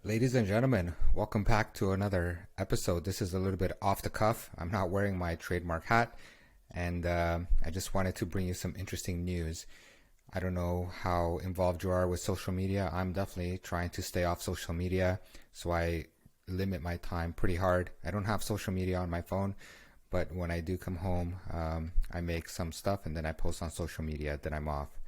Ladies and gentlemen, welcome back to another episode. This is a little bit off the cuff. I'm not wearing my trademark hat, and I just wanted to bring you some interesting news. I don't know how involved you are with social media. I'm definitely trying to stay off social media, so I limit my time pretty hard. I don't have social media on my phone, but when I do come home, I make some stuff and then I post on social media, then I'm off.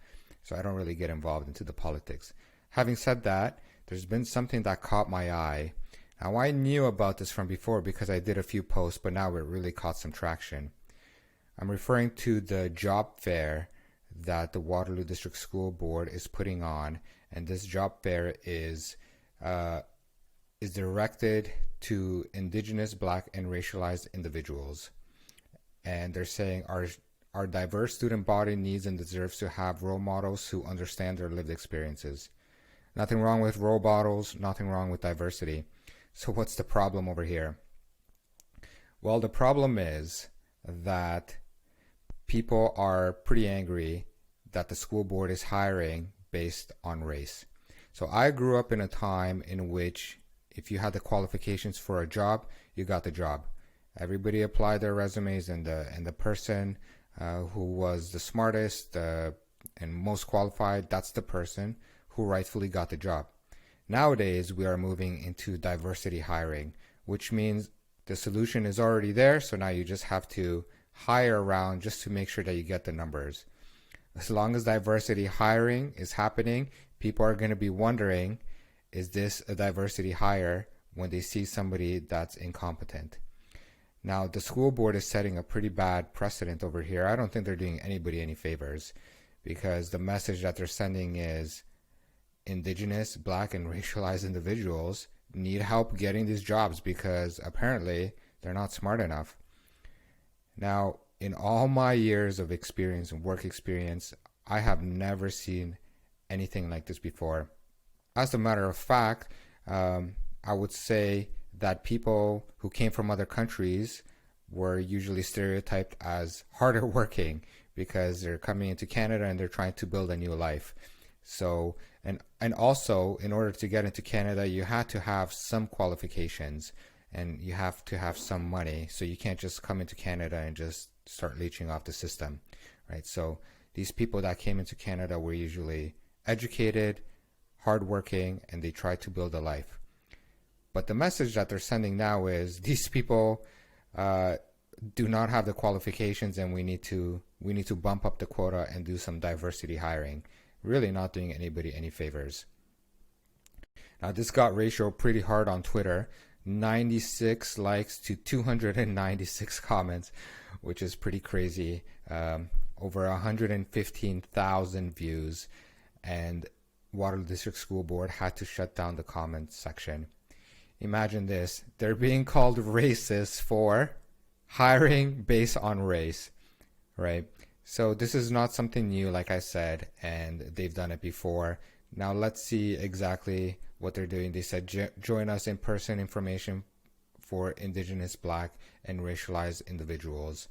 So I don't really get involved into the politics. Having said that, there's been something that caught my eye. Now, I knew about this from before because I did a few posts, but now it really caught some traction. I'm referring to the job fair that the Waterloo District School Board is putting on, and this job fair is directed to Indigenous, Black, and racialized individuals. And they're saying our diverse student body needs and deserves to have role models who understand their lived experiences. Nothing wrong with role models, nothing wrong with diversity. So what's the problem over here? Well, the problem is that people are pretty angry that the school board is hiring based on race. So I grew up in a time in which if you had the qualifications for a job, you got the job. Everybody applied their resumes, and the person who was the smartest and most qualified, that's the person who rightfully got the job. Nowadays, we are moving into diversity hiring, which means the solution is already there, so now you just have to hire around just to make sure that you get the numbers. As long as diversity hiring is happening, people are going to be wondering, is this a diversity hire when they see somebody that's incompetent? Now, the school board is setting a pretty bad precedent over here. I don't think they're doing anybody any favors, because the message that they're sending is Indigenous, Black, and racialized individuals need help getting these jobs because apparently they're not smart enough. Now, in all my years of experience and work experience, I have never seen anything like this before. As a matter of fact, I would say that people who came from other countries were usually stereotyped as harder working because they're coming into Canada and they're trying to build a new life. So, and also, in order to get into Canada, you had to have some qualifications and you have to have some money. So you can't just come into Canada and just start leeching off the system, right? So these people that came into Canada were usually educated, hardworking, and they tried to build a life. But the message that they're sending now is these people do not have the qualifications, and we need to bump up the quota and do some diversity hiring. Really not doing anybody any favors. Now, this got ratioed pretty hard on Twitter. 96 likes to 296 comments, which is pretty crazy. Over 115,000 views, and Waterloo District School Board had to shut down the comments section. Imagine this. They're being called racist for hiring based on race, right? So this is not something new, like I said, and they've done it before. Now let's see exactly what they're doing. They said, join us in person information for Indigenous, Black, and racialized individuals.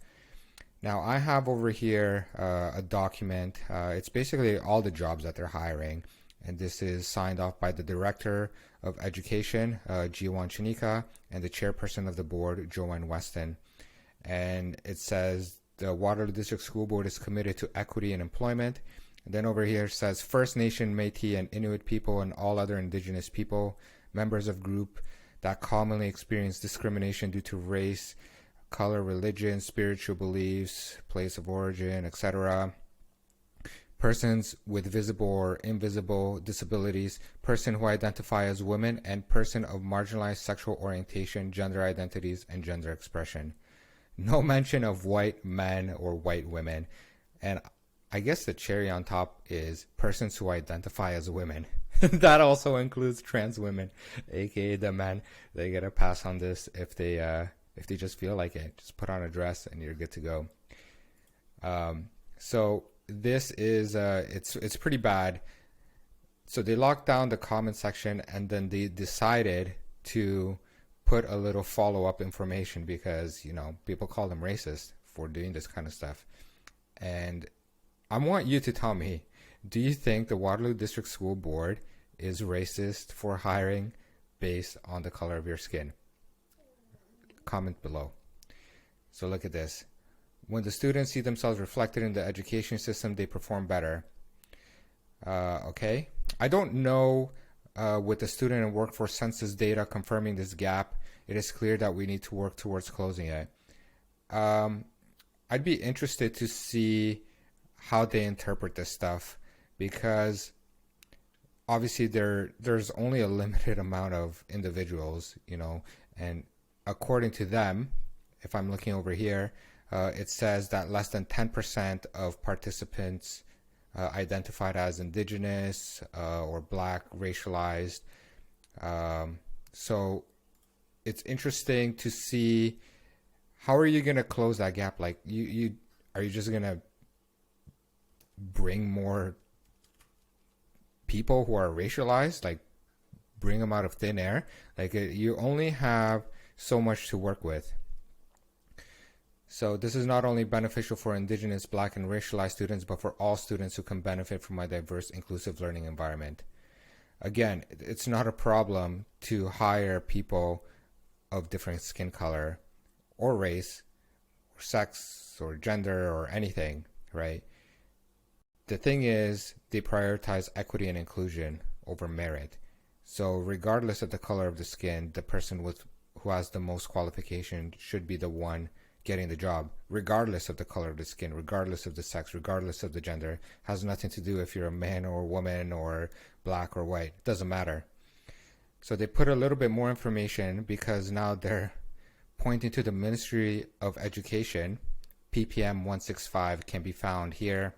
Now I have over here a document. It's basically all the jobs that they're hiring. And this is signed off by the Director of Education, Jiwan Chanika, and the Chairperson of the Board, Joanne Weston. And it says, the Waterloo District School Board is committed to equity and employment. And then over here it says First Nation, Métis, and Inuit people and all other Indigenous people, members of group that commonly experience discrimination due to race, color, religion, spiritual beliefs, place of origin, etc. Persons with visible or invisible disabilities, person who identify as women, and person of marginalized sexual orientation, gender identities, and gender expression. No mention of white men or white women. And I guess the cherry on top is persons who identify as women. That also includes trans women, aka the men. They get a pass on this if they just feel like it. Just put on a dress and you're good to go. So this is it's pretty bad. So they locked down the comment section, and then they decided to put a little follow-up information because, people call them racist for doing this kind of stuff. And I want you to tell me, do you think the Waterloo District School Board is racist for hiring based on the color of your skin? Comment below. So look at this. When the students see themselves reflected in the education system, they perform better. Okay. I don't know with the student and workforce census data confirming this gap. It is clear that we need to work towards closing it. I'd be interested to see how they interpret this stuff, because obviously there's only a limited amount of individuals, you know, and according to them, if I'm looking over here, it says that less than 10% of participants identified as indigenous or black, racialized. So it's interesting to see, how are you going to close that gap? Like, are you just going to bring more people who are racialized, like bring them out of thin air? Like, you only have so much to work with. So this is not only beneficial for indigenous, black, and racialized students, but for all students who can benefit from a diverse, inclusive learning environment. Again, it's not a problem to hire people of different skin color or race or sex or gender or anything, right? The thing is, they prioritize equity and inclusion over merit. So regardless of the color of the skin, the person who has the most qualification should be the one getting the job, regardless of the color of the skin, regardless of the sex, regardless of the gender. Has nothing to do if you're a man or a woman or black or white. It doesn't matter. So they put a little bit more information, because now they're pointing to the Ministry of Education. PPM 165 can be found here.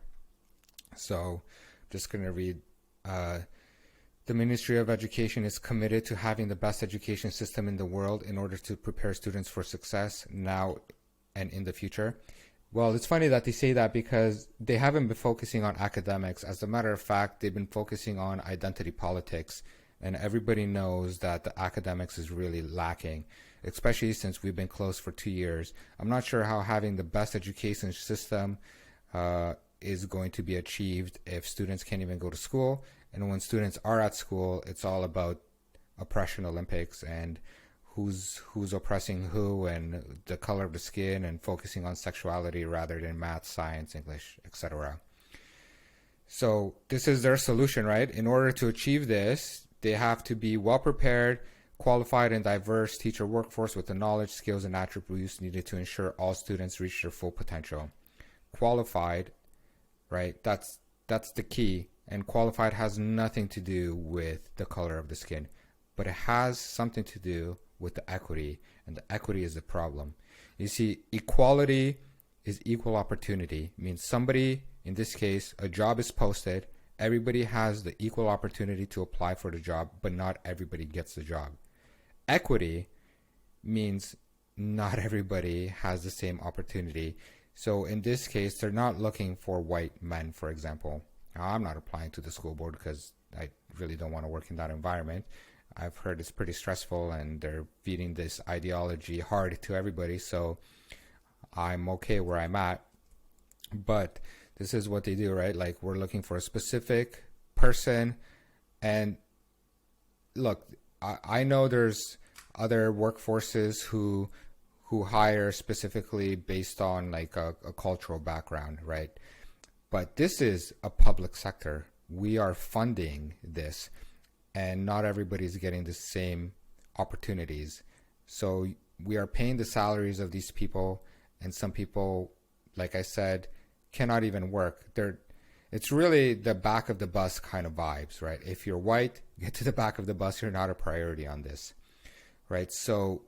So I'm just going to read. The Ministry of Education is committed to having the best education system in the world in order to prepare students for success now and in the future. Well, it's funny that they say that, because they haven't been focusing on academics. As a matter of fact, they've been focusing on identity politics, and everybody knows that the academics is really lacking, especially since we've been closed for 2 years. I'm not sure how having the best education system is going to be achieved if students can't even go to school. And when students are at school, it's all about oppression Olympics and who's oppressing who, and the color of the skin, and focusing on sexuality rather than math, science, English, etc. So this is their solution, right? In order to achieve this, they have to be well prepared, qualified, and diverse teacher workforce with the knowledge, skills, and attributes needed to ensure all students reach their full potential. Qualified, right? That's the key. And qualified has nothing to do with the color of the skin, but it has something to do with the equity, and the equity is the problem. You see, equality is equal opportunity. It means somebody, in this case, a job is posted, everybody has the equal opportunity to apply for the job, but not everybody gets the job. Equity means not everybody has the same opportunity. So in this case, they're not looking for white men, for example. Now, I'm not applying to the school board because I really don't want to work in that environment. I've heard it's pretty stressful, and they're feeding this ideology hard to everybody, so I'm okay where I'm at. But this is what they do, right? Like, we're looking for a specific person. And look, I know there's other workforces who hire specifically based on like a cultural background, right? But this is a public sector. We are funding this, and not everybody's getting the same opportunities. So we are paying the salaries of these people, and some people, like I said, cannot even work. It's really the back of the bus kind of vibes, right? If you're white, get to the back of the bus. You're not a priority on this, right? So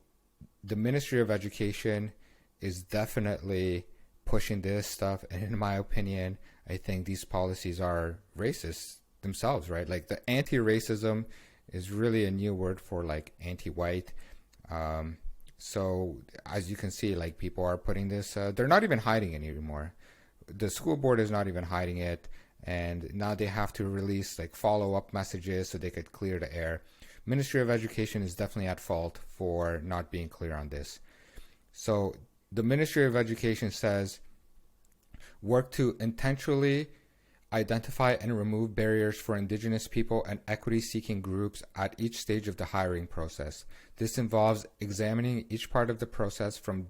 the Ministry of Education is definitely pushing this stuff, and in my opinion, I think these policies are racist themselves, right? Like, the anti-racism is really a new word for like anti-white. So as you can see, like, people are putting this, they're not even hiding it anymore. The school board is not even hiding it, and now they have to release like follow-up messages so they could clear the air. Ministry of Education is definitely at fault for not being clear on this. So the Ministry of Education says, work to intentionally identify and remove barriers for Indigenous people and equity-seeking groups at each stage of the hiring process. This involves examining each part of the process from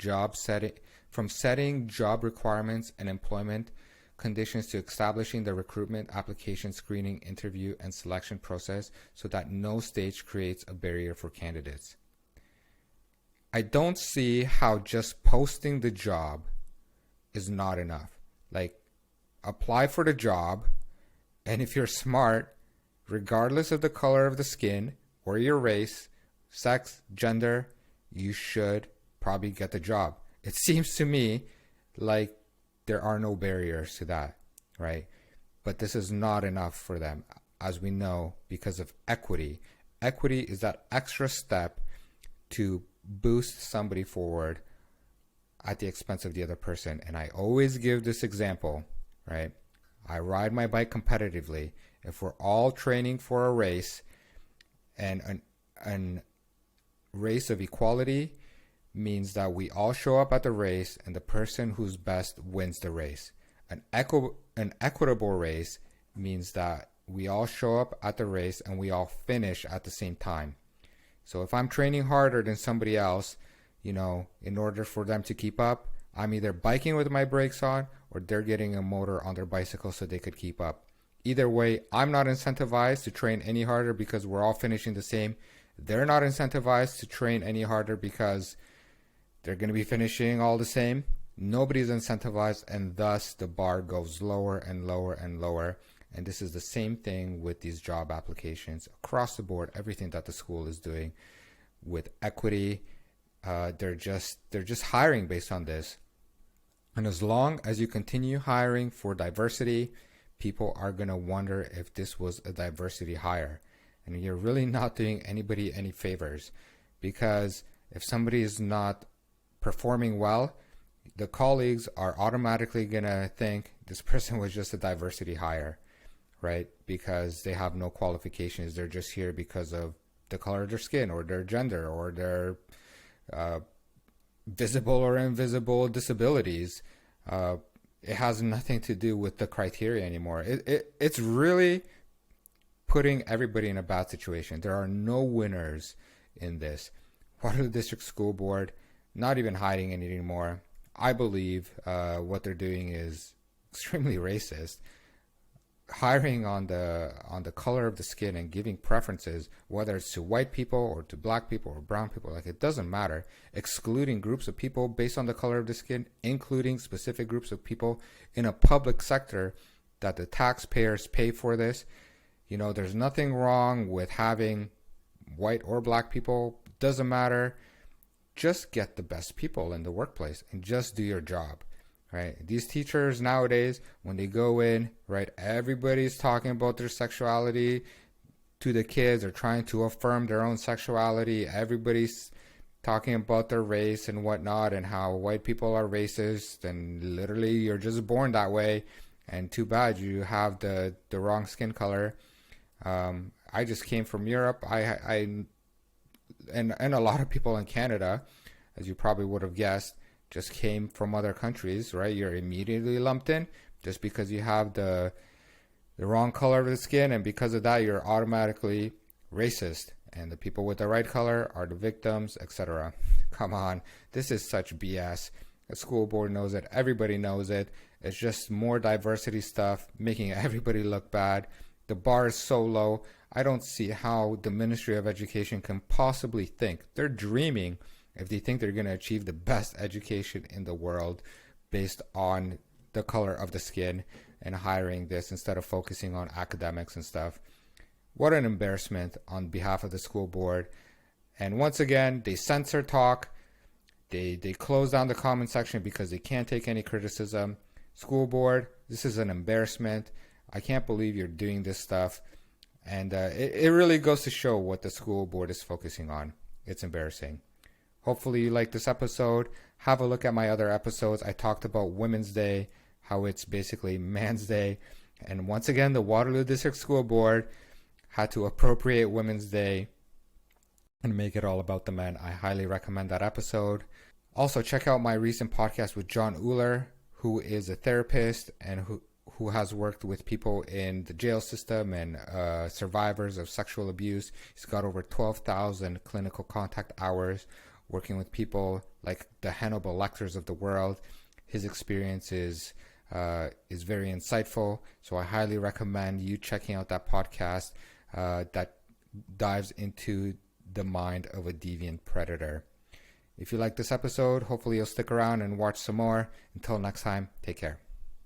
setting job requirements and employment conditions to establishing the recruitment, application, screening, interview, and selection process so that no stage creates a barrier for candidates. I don't see how just posting the job is not enough. Like, apply for the job, and if you're smart, regardless of the color of the skin or your race, sex, gender, you should probably get the job. It seems to me like there are no barriers to that, right? But this is not enough for them, as we know, because of equity. Equity is that extra step to boost somebody forward at the expense of the other person. And I always give this example, right? I ride my bike competitively. If we're all training for a race, and an race of equality means that we all show up at the race and the person who's best wins the race. An equitable race means that we all show up at the race and we all finish at the same time. So if I'm training harder than somebody else, in order for them to keep up, I'm either biking with my brakes on or they're getting a motor on their bicycle so they could keep up. Either way, I'm not incentivized to train any harder because we're all finishing the same. They're not incentivized to train any harder because they're going to be finishing all the same. Nobody's incentivized, and thus the bar goes lower and lower and lower. And this is the same thing with these job applications across the board. Everything that the school is doing with equity, they're just hiring based on this. And as long as you continue hiring for diversity, people are going to wonder if this was a diversity hire. And you're really not doing anybody any favors, because if somebody is not performing well, the colleagues are automatically going to think this person was just a diversity hire, right? Because they have no qualifications. They're just here because of the color of their skin or their gender or their visible or invisible disabilities. It has nothing to do with the criteria anymore. It's really putting everybody in a bad situation. There are no winners in this. Waterloo District School Board, not even hiding it anymore. I believe what they're doing is extremely racist. Hiring on the color of the skin and giving preferences, whether it's to white people or to black people or brown people, like, it doesn't matter. Excluding groups of people based on the color of the skin, including specific groups of people in a public sector that the taxpayers pay for this. There's nothing wrong with having white or black people. Doesn't matter. Just get the best people in the workplace and just do your job. Right? These teachers nowadays, when they go in, right, everybody's talking about their sexuality to the kids or trying to affirm their own sexuality. Everybody's talking about their race and whatnot and how white people are racist and literally you're just born that way. And too bad you have the wrong skin color. I just came from Europe. And a lot of people in Canada, as you probably would have guessed, just came from other countries, right? You're immediately lumped in just because you have the wrong color of the skin, and because of that, you're automatically racist. And the people with the right color are the victims, etc. Come on, this is such BS. The school board knows it. Everybody knows it. It's just more diversity stuff, making everybody look bad. The bar is so low. I don't see how the Ministry of Education can possibly think. They're dreaming if they think they're going to achieve the best education in the world based on the color of the skin and hiring this instead of focusing on academics and stuff. What an embarrassment on behalf of the school board. And once again, they censor talk. They close down the comment section because they can't take any criticism. School board, this is an embarrassment. I can't believe you're doing this stuff. And it really goes to show what the school board is focusing on. It's embarrassing. Hopefully you like this episode. Have a look at my other episodes. I talked about Women's Day, how it's basically Man's Day. And once again, the Waterloo District School Board had to appropriate Women's Day and make it all about the men. I highly recommend that episode. Also, check out my recent podcast with John Uhler, who is a therapist and who has worked with people in the jail system and survivors of sexual abuse. He's got over 12,000 clinical contact hours working with people like the Hannibal Lecters of the world. His experience is very insightful, so I highly recommend you checking out that podcast that dives into the mind of a deviant predator. If you like this episode, hopefully you'll stick around and watch some more. Until next time, take care.